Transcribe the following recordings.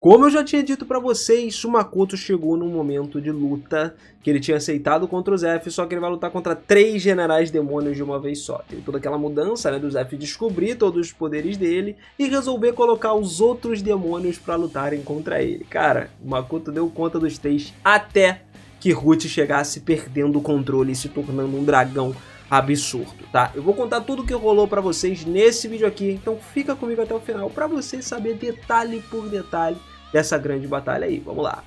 Como eu já tinha dito pra vocês, o Makoto chegou num momento de luta que ele tinha aceitado contra o Zef, só que ele vai lutar contra 3 generais demônios de uma vez só. Teve toda aquela mudança, né, do Zef descobrir todos os poderes dele e resolver colocar os outros demônios pra lutarem contra ele. Cara, o Makoto deu conta dos 3 até que Ruth chegasse perdendo o controle e se tornando um dragão absurdo, tá? Eu vou contar tudo o que rolou pra vocês nesse vídeo aqui, então fica comigo até o final pra vocês saberem detalhe por detalhe dessa grande batalha aí. Vamos lá!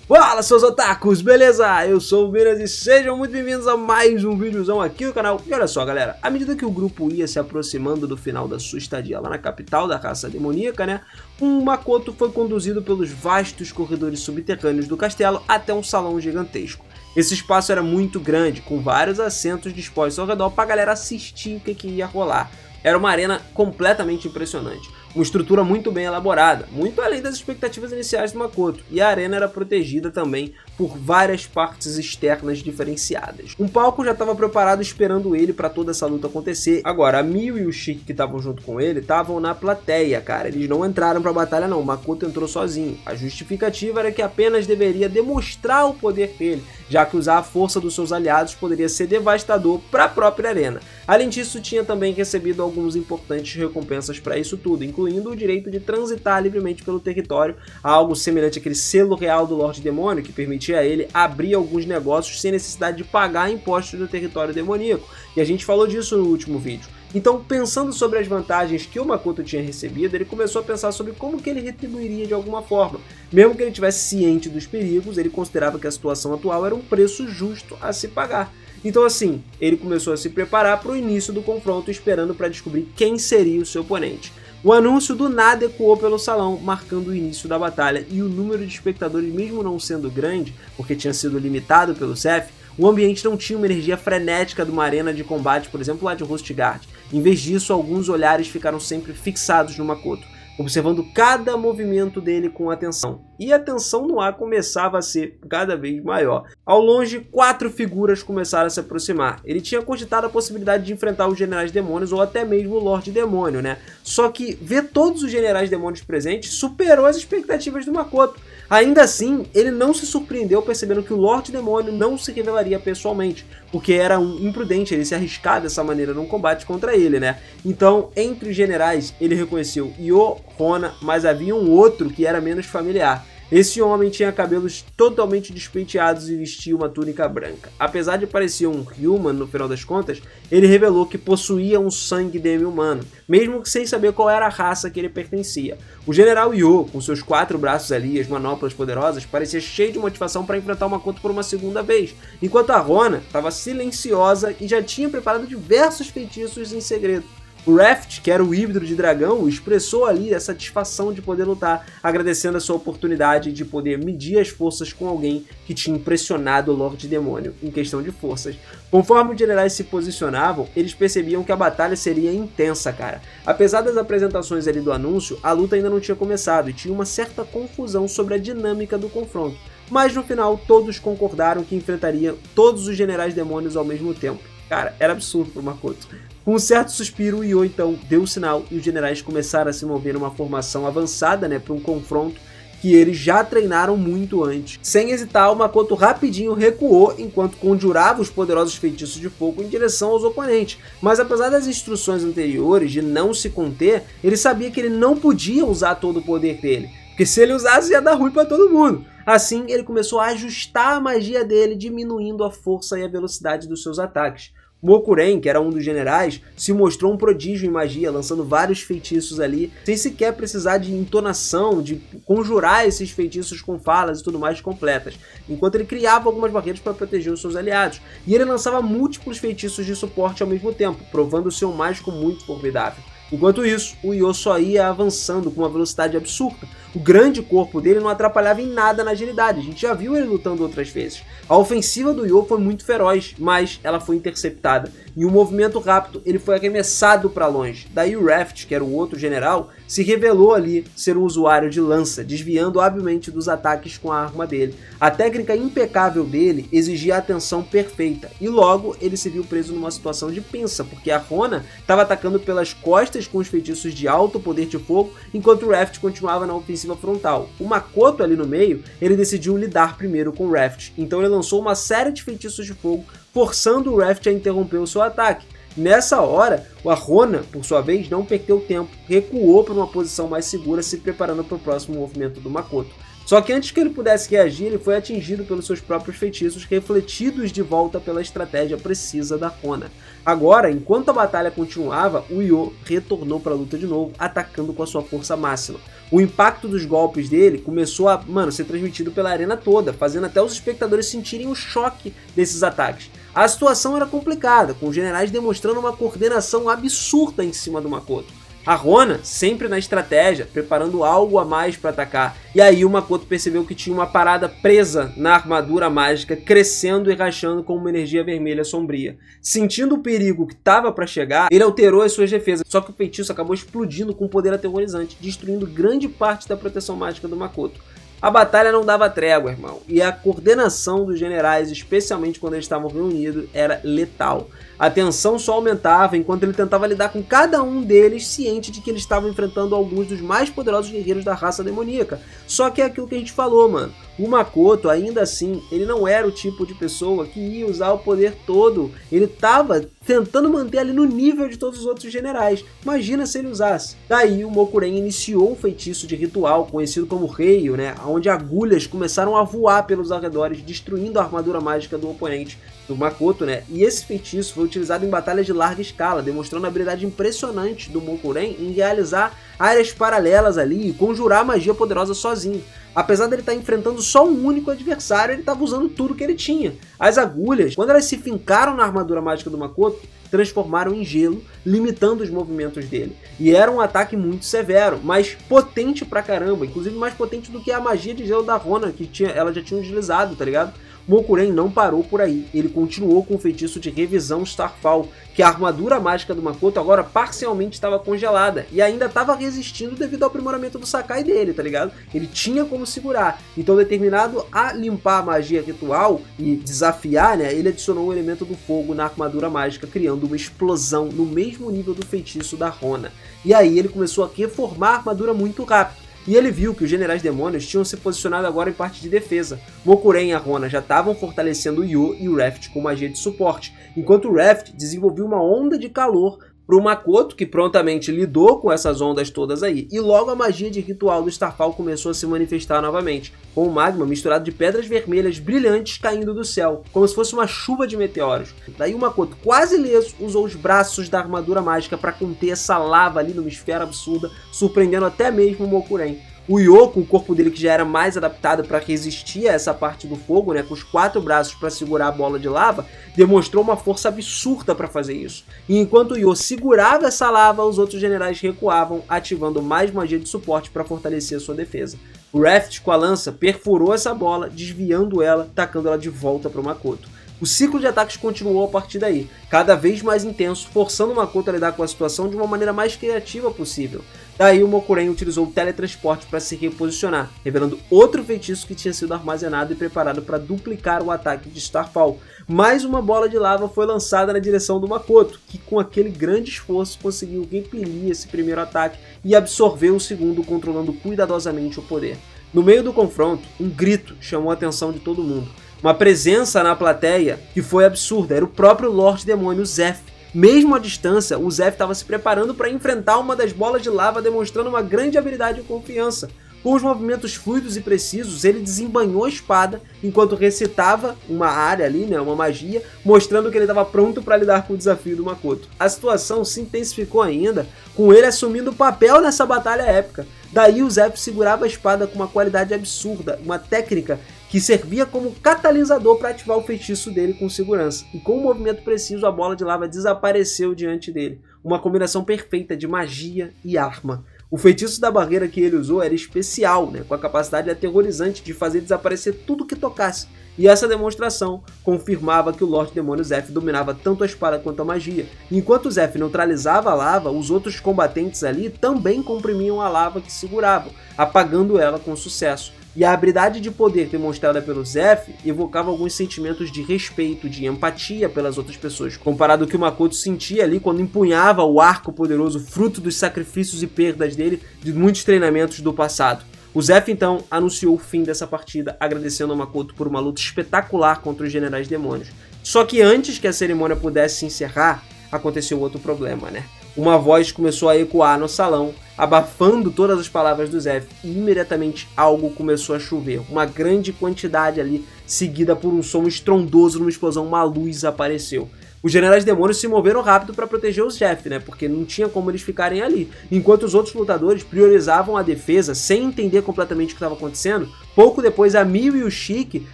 Fala, seus otakus, beleza? Eu sou o Minas e sejam muito bem-vindos a mais um videozão aqui no canal. E olha só, galera, à medida que o grupo ia se aproximando do final da sua estadia lá na capital da raça demoníaca, né, Makoto foi conduzido pelos vastos corredores subterrâneos do castelo até um salão gigantesco. Esse espaço era muito grande, com vários assentos dispostos ao redor para a galera assistir o que ia rolar. Era uma arena completamente impressionante. Uma estrutura muito bem elaborada, muito além das expectativas iniciais do Makoto, e a arena era protegida também por várias partes externas diferenciadas. Um palco já estava preparado esperando ele para toda essa luta acontecer. Agora, a Mio e o Shiki que estavam junto com ele estavam na plateia, cara. Eles não entraram para a batalha não, o Makoto entrou sozinho. A justificativa era que apenas deveria demonstrar o poder dele, já que usar a força dos seus aliados poderia ser devastador para a própria arena. Além disso, tinha também recebido algumas importantes recompensas para isso tudo, incluindo o direito de transitar livremente pelo território, algo semelhante àquele selo real do Lorde Demônio, que permitia a ele abrir alguns negócios sem necessidade de pagar impostos no território demoníaco, e a gente falou disso no último vídeo. Então, pensando sobre as vantagens que o Makoto tinha recebido, ele começou a pensar sobre como que ele retribuiria de alguma forma. Mesmo que ele tivesse ciente dos perigos, ele considerava que a situação atual era um preço justo a se pagar. Então assim, ele começou a se preparar para o início do confronto, esperando para descobrir quem seria o seu oponente. O anúncio do nada ecoou pelo salão, marcando o início da batalha, e o número de espectadores, mesmo não sendo grande, porque tinha sido limitado pelo Zef, o ambiente não tinha uma energia frenética de uma arena de combate, por exemplo, lá de Hostgard. Em vez disso, alguns olhares ficaram sempre fixados no Makoto, observando cada movimento dele com atenção. E a tensão no ar começava a ser cada vez maior. Ao longe, 4 figuras começaram a se aproximar. Ele tinha cogitado a possibilidade de enfrentar os generais demônios ou até mesmo o Lorde Demônio, né? Só que ver todos os generais demônios presentes superou as expectativas do Makoto. Ainda assim, ele não se surpreendeu percebendo que o Lorde Demônio não se revelaria pessoalmente, porque era imprudente ele se arriscar dessa maneira num combate contra ele, né? Então, entre os generais, ele reconheceu Io, Rona, mas havia um outro que era menos familiar. Esse homem tinha cabelos totalmente despenteados e vestia uma túnica branca. Apesar de parecer um human no final das contas, ele revelou que possuía um sangue demi-humano, mesmo que sem saber qual era a raça que ele pertencia. O general Io, com seus 4 braços ali e as manoplas poderosas, parecia cheio de motivação para enfrentar o Makoto por uma segunda vez, enquanto a Rona estava silenciosa e já tinha preparado diversos feitiços em segredo. O Raft, que era o híbrido de dragão, expressou ali a satisfação de poder lutar, agradecendo a sua oportunidade de poder medir as forças com alguém que tinha impressionado o Lorde Demônio em questão de forças. Conforme os generais se posicionavam, eles percebiam que a batalha seria intensa, cara. Apesar das apresentações ali do anúncio, a luta ainda não tinha começado e tinha uma certa confusão sobre a dinâmica do confronto. Mas no final, todos concordaram que enfrentariam todos os generais demônios ao mesmo tempo. Cara, era absurdo pro Makoto. Com um certo suspiro, o Io então deu o sinal e os generais começaram a se mover numa formação avançada, né, para um confronto que eles já treinaram muito antes. Sem hesitar, o Makoto rapidinho recuou enquanto conjurava os poderosos feitiços de fogo em direção aos oponentes. Mas apesar das instruções anteriores de não se conter, ele sabia que ele não podia usar todo o poder dele, porque se ele usasse ia dar ruim para todo mundo. Assim, ele começou a ajustar a magia dele, diminuindo a força e a velocidade dos seus ataques. Mokuren, que era um dos generais, se mostrou um prodígio em magia, lançando vários feitiços ali, sem sequer precisar de entonação, de conjurar esses feitiços com falas e tudo mais completas, enquanto ele criava algumas barreiras para proteger os seus aliados. E ele lançava múltiplos feitiços de suporte ao mesmo tempo, provando ser um mágico muito formidável. Enquanto isso, o Io só ia avançando com uma velocidade absurda. O grande corpo dele não atrapalhava em nada na agilidade, a gente já viu ele lutando outras vezes. A ofensiva do Io foi muito feroz, mas ela foi interceptada. Em um movimento rápido, ele foi arremessado para longe. Daí o Raft, que era o outro general, se revelou ali ser um usuário de lança, desviando habilmente dos ataques com a arma dele. A técnica impecável dele exigia a atenção perfeita, e logo ele se viu preso numa situação de pinça, porque a Rona estava atacando pelas costas com os feitiços de alto poder de fogo, enquanto o Raft continuava na ofensiva frontal. O Makoto ali no meio, ele decidiu lidar primeiro com o Raft, então ele lançou uma série de feitiços de fogo, forçando o Raft a interromper o seu ataque. Nessa hora, a Rona, por sua vez, não perdeu tempo, recuou para uma posição mais segura, se preparando para o próximo movimento do Makoto. Só que antes que ele pudesse reagir, ele foi atingido pelos seus próprios feitiços, refletidos de volta pela estratégia precisa da Rona. Agora, enquanto a batalha continuava, o Yo retornou para a luta de novo, atacando com a sua força máxima. O impacto dos golpes dele começou a, ser transmitido pela arena toda, fazendo até os espectadores sentirem o choque desses ataques. A situação era complicada, com os generais demonstrando uma coordenação absurda em cima do Makoto. A Rona, sempre na estratégia, preparando algo a mais para atacar. E aí o Makoto percebeu que tinha uma parada presa na armadura mágica, crescendo e rachando com uma energia vermelha sombria. Sentindo o perigo que estava para chegar, ele alterou as suas defesas, só que o feitiço acabou explodindo com um poder aterrorizante, destruindo grande parte da proteção mágica do Makoto. A batalha não dava trégua, irmão, e a coordenação dos generais, especialmente quando eles estavam reunidos, era letal. A tensão só aumentava enquanto ele tentava lidar com cada um deles, ciente de que eles estavam enfrentando alguns dos mais poderosos guerreiros da raça demoníaca. Só que é aquilo que a gente falou, mano. O Makoto, ainda assim, ele não era o tipo de pessoa que ia usar o poder todo. Ele estava tentando manter ali no nível de todos os outros generais. Imagina se ele usasse. Daí o Mokuren iniciou um feitiço de ritual, conhecido como Reio, onde agulhas começaram a voar pelos arredores, destruindo a armadura mágica do oponente, do Makoto, E esse feitiço foi utilizado em batalhas de larga escala, demonstrando a habilidade impressionante do Mokuren em realizar áreas paralelas ali e conjurar magia poderosa sozinho. Apesar dele estar enfrentando só um único adversário, ele estava usando tudo que ele tinha. As agulhas, quando elas se fincaram na armadura mágica do Makoto, transformaram em gelo, limitando os movimentos dele. E era um ataque muito severo, mas potente pra caramba, inclusive mais potente do que a magia de gelo da Rona, que ela já tinha utilizado, tá ligado? Mokuren não parou por aí, ele continuou com o feitiço de revisão Starfall, que a armadura mágica do Makoto agora parcialmente estava congelada e ainda estava resistindo devido ao aprimoramento do Sakai dele, tá ligado? Ele tinha como segurar, então determinado a limpar a magia ritual e desafiar, ele adicionou o elemento do fogo na armadura mágica, criando uma explosão no mesmo nível do feitiço da Rona. E aí ele começou a reformar a armadura muito rápido. E ele viu que os generais demônios tinham se posicionado agora em parte de defesa. Mokuren e a Rona já estavam fortalecendo o Yo e o Raft com magia de suporte, enquanto o Raft desenvolveu uma onda de calor para o Makoto, que prontamente lidou com essas ondas todas aí, e logo a magia de ritual do Starfall começou a se manifestar novamente, com o magma misturado de pedras vermelhas brilhantes caindo do céu, como se fosse uma chuva de meteoros. Daí o Makoto, quase ileso, usou os braços da armadura mágica para conter essa lava ali numa esfera absurda, surpreendendo até mesmo o Mokuren. O Yo, com o corpo dele que já era mais adaptado para resistir a essa parte do fogo, com os 4 braços para segurar a bola de lava, demonstrou uma força absurda para fazer isso. E enquanto o Yo segurava essa lava, os outros generais recuavam, ativando mais magia de suporte para fortalecer a sua defesa. O Raft, com a lança, perfurou essa bola, desviando ela, tacando ela de volta para o Makoto. O ciclo de ataques continuou a partir daí, cada vez mais intenso, forçando o Makoto a lidar com a situação de uma maneira mais criativa possível. Daí o Mokuren utilizou o teletransporte para se reposicionar, revelando outro feitiço que tinha sido armazenado e preparado para duplicar o ataque de Starfall. Mais uma bola de lava foi lançada na direção do Makoto, que com aquele grande esforço conseguiu repelir esse primeiro ataque e absorver o segundo, controlando cuidadosamente o poder. No meio do confronto, um grito chamou a atenção de todo mundo. Uma presença na plateia que foi absurda, era o próprio Lorde Demônio Zeph. Mesmo à distância, o Zeph estava se preparando para enfrentar uma das bolas de lava, demonstrando uma grande habilidade e confiança. Com os movimentos fluidos e precisos, ele desembanhou a espada enquanto recitava uma área ali, uma magia, mostrando que ele estava pronto para lidar com o desafio do Makoto. A situação se intensificou ainda, com ele assumindo o papel nessa batalha épica. Daí o Zeph segurava a espada com uma qualidade absurda, uma técnica que servia como catalisador para ativar o feitiço dele com segurança. E com o movimento preciso, a bola de lava desapareceu diante dele. Uma combinação perfeita de magia e arma. O feitiço da barreira que ele usou era especial, com a capacidade aterrorizante de fazer desaparecer tudo que tocasse. e essa demonstração confirmava que o Lorde Demônio Zeph dominava tanto a espada quanto a magia. Enquanto Zeph neutralizava a lava, os outros combatentes ali também comprimiam a lava que seguravam, apagando ela com sucesso. E a habilidade de poder demonstrada pelo Zeph evocava alguns sentimentos de respeito, de empatia pelas outras pessoas, comparado ao que o Makoto sentia ali quando empunhava o arco poderoso, fruto dos sacrifícios e perdas dele de muitos treinamentos do passado. O Zeph então anunciou o fim dessa partida, agradecendo ao Makoto por uma luta espetacular contra os Generais Demônios. Só que antes que a cerimônia pudesse se encerrar, aconteceu outro problema, né? Uma voz começou a ecoar no salão, abafando todas as palavras do Zeph, e imediatamente algo começou a chover. Uma grande quantidade ali, seguida por um som estrondoso, numa explosão, uma luz apareceu. Os Generais Demônios se moveram rápido para proteger o Zeph, né? Porque não tinha como eles ficarem ali. Enquanto os outros lutadores priorizavam a defesa, sem entender completamente o que estava acontecendo, pouco depois a Mio e o Shiki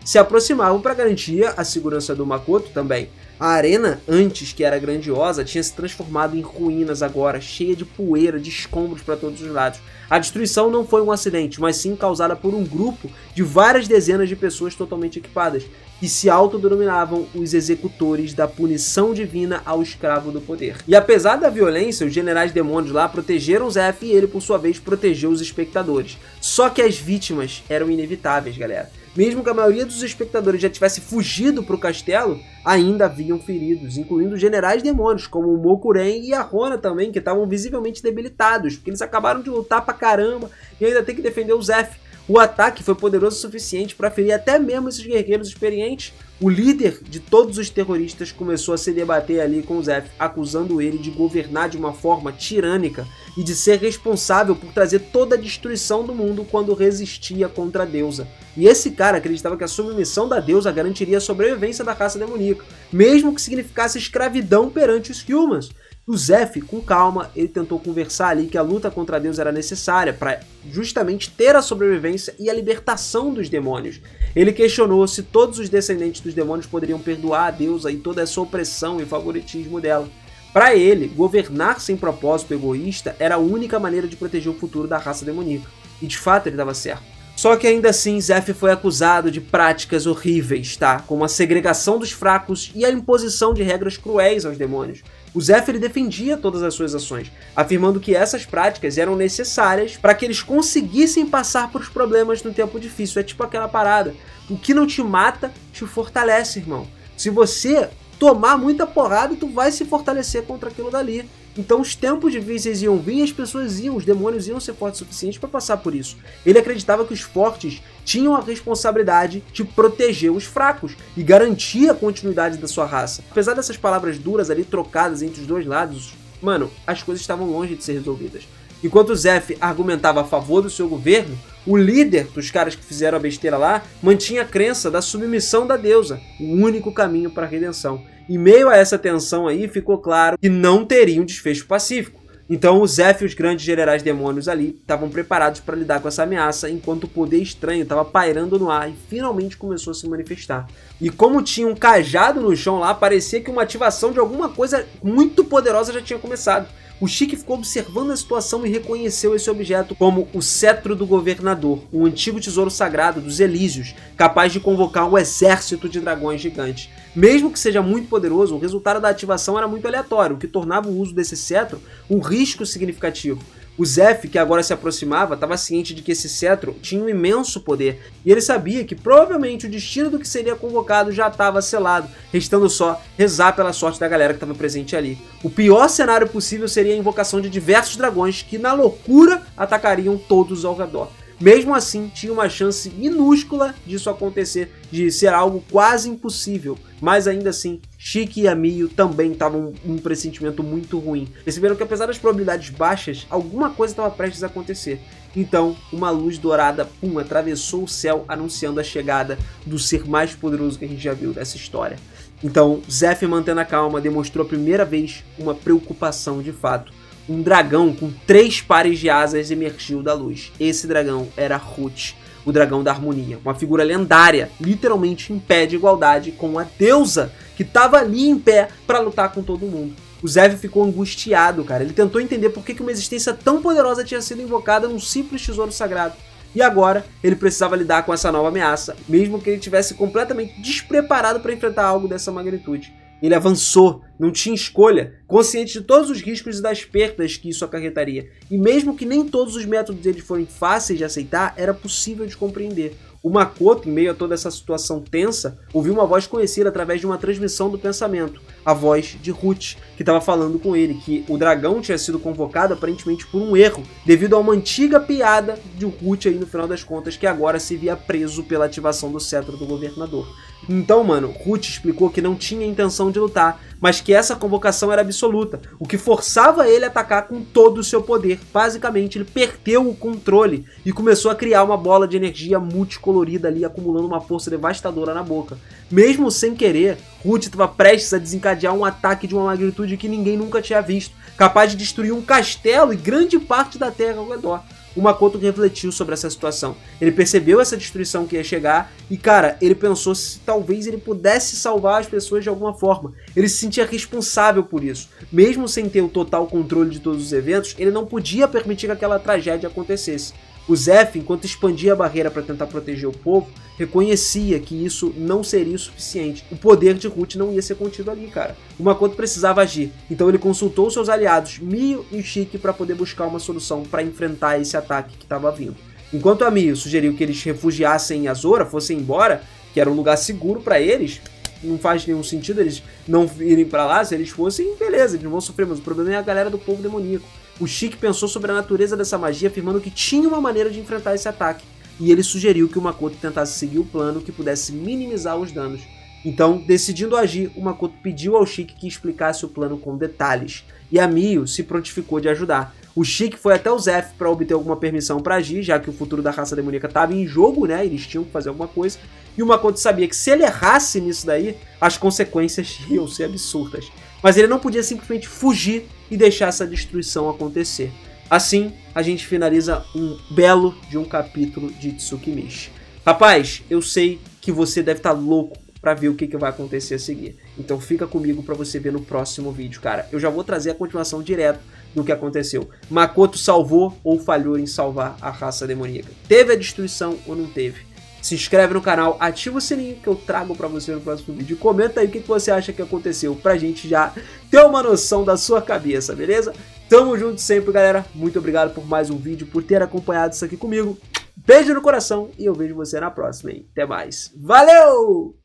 se aproximavam para garantir a segurança do Makoto também. A arena, antes que era grandiosa, tinha se transformado em ruínas agora, cheia de poeira, de escombros para todos os lados. A destruição não foi um acidente, mas sim causada por um grupo de várias dezenas de pessoas totalmente equipadas, que se autodenominavam os executores da punição divina ao escravo do poder. E apesar da violência, os Generais Demônios lá protegeram Zeph e ele, por sua vez, protegeu os espectadores. Só que as vítimas eram inevitáveis, galera. Mesmo que a maioria dos espectadores já tivesse fugido para o castelo, ainda haviam feridos, incluindo Generais Demônios, como o Mokuren e a Rona também, que estavam visivelmente debilitados, porque eles acabaram de lutar pra caramba e ainda tem que defender o Zeph. O ataque foi poderoso o suficiente para ferir até mesmo esses guerreiros experientes. O líder de todos os terroristas começou a se debater ali com o Zeph, acusando ele de governar de uma forma tirânica e de ser responsável por trazer toda a destruição do mundo quando resistia contra a deusa. E esse cara acreditava que a submissão da deusa garantiria a sobrevivência da raça demoníaca, mesmo que significasse escravidão perante os Humans. O Zeph, com calma, ele tentou conversar ali que a luta contra a deusa era necessária para justamente ter a sobrevivência e a libertação dos demônios. Ele questionou se todos os descendentes dos demônios poderiam perdoar a deusa e toda essa opressão e favoritismo dela. Para ele, governar sem propósito egoísta era a única maneira de proteger o futuro da raça demoníaca. E de fato ele estava certo. Só que ainda assim, Zeph foi acusado de práticas horríveis, tá? Como a segregação dos fracos e a imposição de regras cruéis aos demônios. O Zeph ele defendia todas as suas ações, afirmando que essas práticas eram necessárias para que eles conseguissem passar por os problemas no tempo difícil. É tipo aquela parada, o que não te mata, te fortalece, irmão. Se você tomar muita porrada, tu vai se fortalecer contra aquilo dali. Então os tempos difíceis iam vir e as pessoas iam, os demônios iam ser fortes o suficiente para passar por isso. Ele acreditava que os fortes tinham a responsabilidade de proteger os fracos e garantir a continuidade da sua raça. Apesar dessas palavras duras ali trocadas entre os dois lados, mano, as coisas estavam longe de ser resolvidas. Enquanto Zeph argumentava a favor do seu governo, o líder dos caras que fizeram a besteira lá mantinha a crença da submissão da deusa, o único caminho para a redenção. Em meio a essa tensão aí, ficou claro que não teria um desfecho pacífico. Então o Zeph e os grandes generais demônios ali estavam preparados para lidar com essa ameaça, enquanto o poder estranho estava pairando no ar e finalmente começou a se manifestar. E como tinha um cajado no chão lá, parecia que uma ativação de alguma coisa muito poderosa já tinha começado. O Shiki ficou observando a situação e reconheceu esse objeto como o Cetro do Governador, um antigo tesouro sagrado dos Elísios, capaz de convocar um exército de dragões gigantes. Mesmo que seja muito poderoso, o resultado da ativação era muito aleatório, o que tornava o uso desse cetro um risco significativo. O Zeph, que agora se aproximava, estava ciente de que esse cetro tinha um imenso poder, e ele sabia que provavelmente o destino do que seria convocado já estava selado, restando só rezar pela sorte da galera que estava presente ali. O pior cenário possível seria a invocação de diversos dragões que, na loucura, atacariam todos ao redor. Mesmo assim, tinha uma chance minúscula disso acontecer, de ser algo quase impossível. Mas ainda assim, Shiki e a Mio também estavam um pressentimento muito ruim. Perceberam que apesar das probabilidades baixas, alguma coisa estava prestes a acontecer. Então, uma luz dourada, atravessou o céu, anunciando a chegada do ser mais poderoso que a gente já viu dessa história. Então, Zeph, mantendo a calma, demonstrou a primeira vez uma preocupação de fato. Um dragão com 3 pares de asas emergiu da luz. Esse dragão era Ruth, o dragão da harmonia. Uma figura lendária, literalmente em pé de igualdade com a deusa, que estava ali em pé para lutar com todo mundo. O Zeph ficou angustiado, cara. Ele tentou entender por que uma existência tão poderosa tinha sido invocada num simples tesouro sagrado. E agora ele precisava lidar com essa nova ameaça, mesmo que ele estivesse completamente despreparado para enfrentar algo dessa magnitude. Ele avançou, não tinha escolha, consciente de todos os riscos e das perdas que isso acarretaria. E mesmo que nem todos os métodos dele forem fáceis de aceitar, era possível de compreender. O Makoto, em meio a toda essa situação tensa, ouviu uma voz conhecida através de uma transmissão do pensamento, a voz de Ruth, que estava falando com ele, que o dragão tinha sido convocado aparentemente por um erro, devido a uma antiga piada de Ruth aí no final das contas, que agora se via preso pela ativação do cetro do governador. Então, mano, Ruth explicou que não tinha intenção de lutar, mas que essa convocação era absoluta, o que forçava ele a atacar com todo o seu poder. Basicamente, ele perdeu o controle e começou a criar uma bola de energia multicolorida ali, acumulando uma força devastadora na boca. Mesmo sem querer, Ruth estava prestes a desencadear um ataque de uma magnitude que ninguém nunca tinha visto, capaz de destruir um castelo e grande parte da terra ao redor. O Makoto refletiu sobre essa situação. Ele percebeu essa destruição que ia chegar e, cara, ele pensou se talvez ele pudesse salvar as pessoas de alguma forma. Ele se sentia responsável por isso. Mesmo sem ter o total controle de todos os eventos, ele não podia permitir que aquela tragédia acontecesse. O Zef, enquanto expandia a barreira para tentar proteger o povo, reconhecia que isso não seria o suficiente. O poder de Ruth não ia ser contido ali, cara. O Makoto precisava agir, então ele consultou seus aliados, Mio e Shiki, para poder buscar uma solução para enfrentar esse ataque que estava vindo. Enquanto a Mio sugeriu que eles refugiassem em Azora, fossem embora, que era um lugar seguro para eles, não faz nenhum sentido eles não irem para lá. Se eles fossem, beleza, eles não vão sofrer, mas o problema é a galera do povo demoníaco. O Shiki pensou sobre a natureza dessa magia, afirmando que tinha uma maneira de enfrentar esse ataque, e ele sugeriu que o Makoto tentasse seguir o plano que pudesse minimizar os danos. Então, decidindo agir, o Makoto pediu ao Shiki que explicasse o plano com detalhes, e a Mio se prontificou de ajudar. O Shiki foi até o Zef para obter alguma permissão para agir, já que o futuro da raça demoníaca estava em jogo, né? Eles tinham que fazer alguma coisa, e o Makoto sabia que se ele errasse nisso daí, as consequências iam ser absurdas. Mas ele não podia simplesmente fugir e deixar essa destruição acontecer. Assim, a gente finaliza um belo de um capítulo de Tsukimichi. Rapaz, eu sei que você deve estar louco para ver o que vai acontecer a seguir. Então fica comigo para você ver no próximo vídeo, cara. Eu já vou trazer a continuação direto do que aconteceu. Makoto salvou ou falhou em salvar a raça demoníaca? Teve a destruição ou não teve? Se inscreve no canal, ativa o sininho que eu trago pra você no próximo vídeo. E comenta aí o que você acha que aconteceu, pra gente já ter uma noção da sua cabeça, beleza? Tamo junto sempre, galera. Muito obrigado por mais um vídeo, por ter acompanhado isso aqui comigo. Beijo no coração e eu vejo você na próxima, hein? Até mais. Valeu!